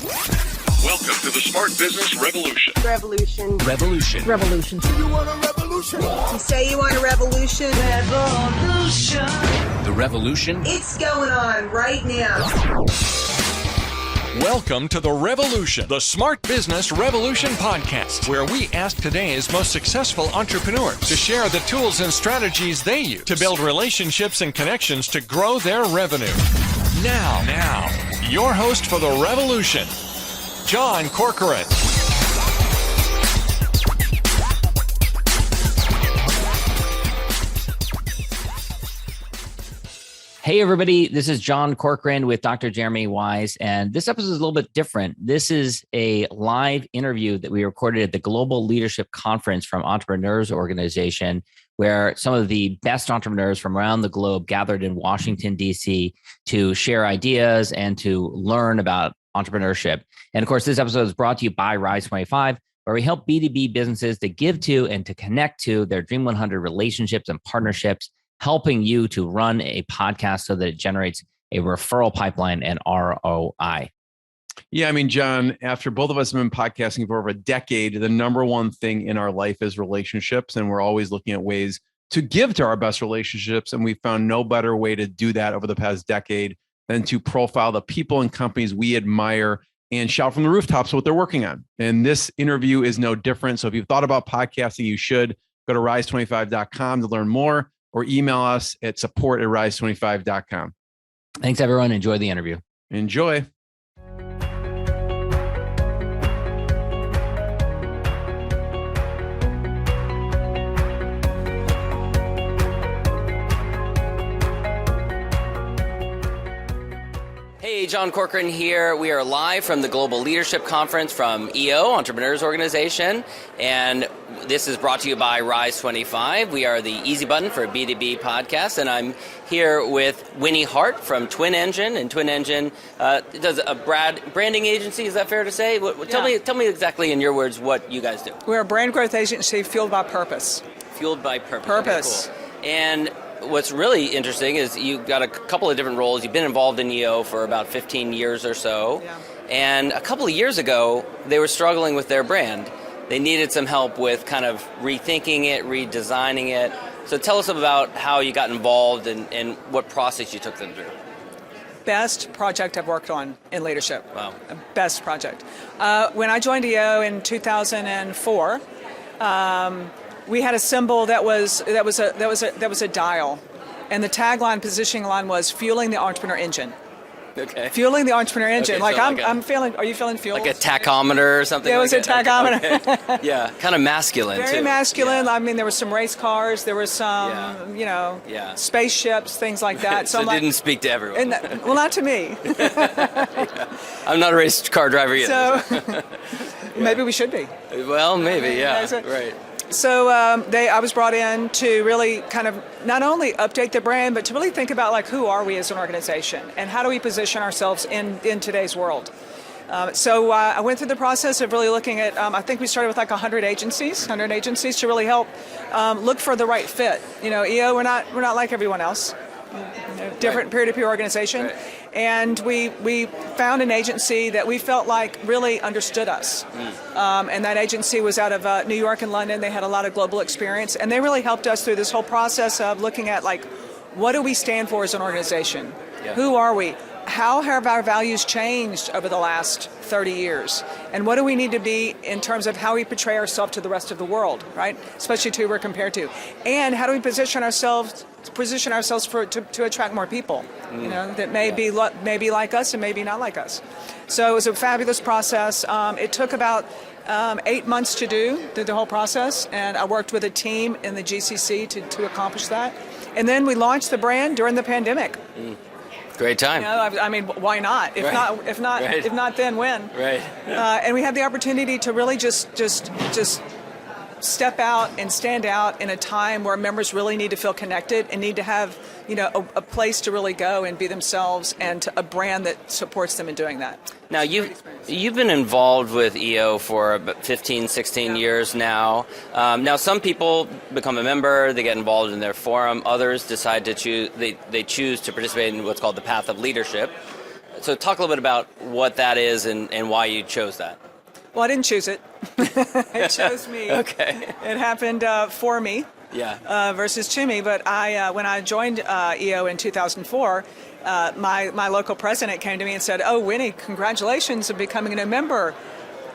Welcome to the Smart Business Revolution. Revolution. Revolution. Revolution. You want a revolution? You say you want a revolution? Revolution. The revolution. It's going on right now. Welcome to The Revolution, the Smart Business Revolution podcast, where we ask today's most successful entrepreneurs to share the tools and strategies they use to build relationships and connections to grow their revenue. Now, your host for The Revolution, John Corcoran. Hey, everybody. This is John Corcoran with Dr. Jeremy Wise, and this episode is a little bit different. This is a live interview that we recorded at the Global Leadership Conference from Entrepreneurs Organization, where some of the best entrepreneurs from around the globe gathered in Washington, D.C. to share ideas and to learn about entrepreneurship. And of course, this episode is brought to you by Rise 25, where we help B2B businesses to give to and to connect to their Dream 100 relationships and partnerships, helping you to run a podcast so that it generates a referral pipeline and ROI. Yeah, I mean, John, after both of us have been podcasting for over a decade, the number one thing in our life is relationships. And we're always looking at ways to give to our best relationships. And we found no better way to do that over the past decade than to profile the people and companies we admire and shout from the rooftops what they're working on. And this interview is no different. So if you've thought about podcasting, you should go to rise25.com to learn more, or email us at support@rise25.com. Thanks, everyone. Enjoy the interview. Enjoy. Hey, John Corcoran here. We are live from the Global Leadership Conference from EO, Entrepreneurs Organization, and this is brought to you by Rise 25. We are the easy button for a B2B podcast, and I'm here with Winnie Hart from TwinEngine, and TwinEngine does a branding agency. Is that fair to say? Tell me exactly in your words what you guys do. We're a brand growth agency fueled by purpose. Fueled by purpose. Purpose. Okay, cool. And what's really interesting is you've got a couple of different roles. You've been involved in EO for about 15 years or so. Yeah. And a couple of years ago, they were struggling with their brand. They needed some help with kind of rethinking it, redesigning it. So tell us about how you got involved and what process you took them through. Best project I've worked on in leadership. Wow. Best project. When I joined EO in 2004, we had a symbol that was a dial, and the tagline, positioning line was "Fueling the Entrepreneur Engine." Okay. Fueling the Entrepreneur Engine. Okay, so I'm feeling. Are you feeling fueled? Like a tachometer or something? Yeah, it was a tachometer. Okay. Yeah, kind of masculine. Very too. masculine. Yeah. I mean, there were some race cars. There were some, spaceships, things like that. So it didn't speak to everyone. Well, not to me. Yeah. I'm not a race car driver either. So maybe we should be. Well, maybe, yeah. Right. So I was brought in to really kind of not only update the brand, but to really think about like who are we as an organization and how do we position ourselves in today's world. So I went through the process of really looking at, I think we started with like 100 agencies to really help look for the right fit. You know, EO, we're not like everyone else. Different peer-to-peer organization. Right. And we found an agency that we felt like really understood us. And that agency was out of New York and London. They had a lot of global experience. And they really helped us through this whole process of looking at, like, what do we stand for as an organization? Yeah. Who are we? How have our values changed over the last 30 years? And what do we need to be in terms of how we portray ourselves to the rest of the world, right? Especially to who we're compared to. And how do we position ourselves to attract more people, that may be like us and maybe not like us. So it was a fabulous process. It took about 8 months to do the whole process, and I worked with a team in the GCC to accomplish that. And then we launched the brand during the pandemic. Great time. I mean, why not? If not, then when? Right. And we had the opportunity to really just step out and stand out in a time where members really need to feel connected and need to have, a place to really go and be themselves, and to a brand that supports them in doing that. Now, you've been involved with EO for about 15, 16 years now. Now, some people become a member, they get involved in their forum. Others decide to choose to participate in what's called the path of leadership. So talk a little bit about what that is and why you chose that. Well, I didn't choose it. It chose me. Okay. It happened for me. Yeah. Versus Chimmy. But when I joined EO in 2004, my local president came to me and said, "Oh, Winnie, congratulations on becoming a member.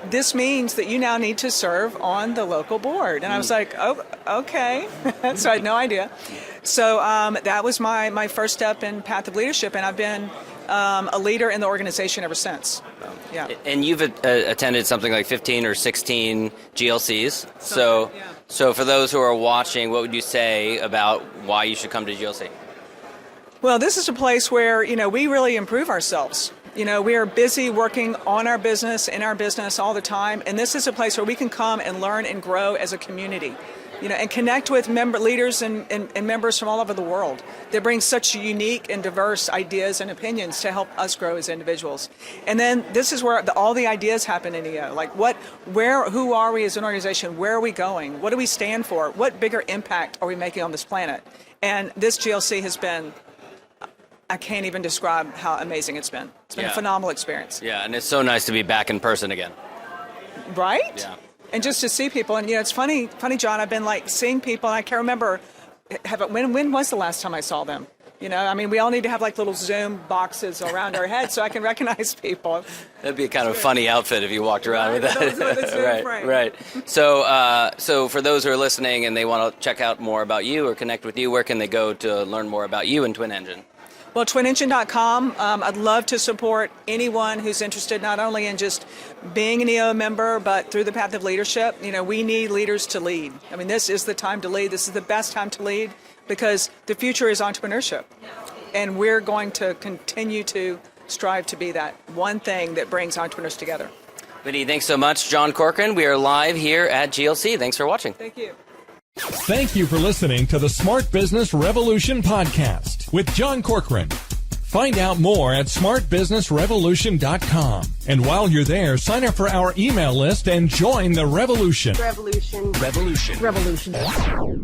This means that you now need to serve on the local board." And I was like, "Oh, okay." So I had no idea. So that was my first step in path of leadership, and I've been a leader in the organization ever since. Yeah. And you've attended something like 15 or 16 GLCs. Yeah. So for those who are watching, what would you say about why you should come to GLC? Well, this is a place where, we really improve ourselves. We are busy working on our business, in our business all the time, and this is a place where we can come and learn and grow as a community, and connect with leaders and members from all over the world. They bring such unique and diverse ideas and opinions to help us grow as individuals. And then this is where all the ideas happen in EO, like who are we as an organization? Where are we going? What do we stand for? What bigger impact are we making on this planet? And this GLC has been, I can't even describe how amazing it's been. It's been a phenomenal experience. Yeah, and it's so nice to be back in person again. Right? Yeah. And just to see people, and it's funny, John, I've been seeing people, and I can't remember, when was the last time I saw them? We all need to have little Zoom boxes around our heads so I can recognize people. That'd be a kind of funny outfit if you walked around with that. Those are the Zoom frame. Right. So for those who are listening and they want to check out more about you or connect with you, where can they go to learn more about you and TwinEngine? Well, TwinEngine.com. I'd love to support anyone who's interested not only in just being an EO member, but through the path of leadership. We need leaders to lead. This is the time to lead. This is the best time to lead because the future is entrepreneurship. And we're going to continue to strive to be that one thing that brings entrepreneurs together. Winnie, thanks so much. John Corcoran, we are live here at GLC. Thanks for watching. Thank you. Thank you for listening to the Smart Business Revolution podcast with John Corcoran. Find out more at smartbusinessrevolution.com. And while you're there, sign up for our email list and join the revolution. Revolution.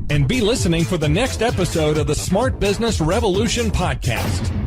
And be listening for the next episode of the Smart Business Revolution podcast.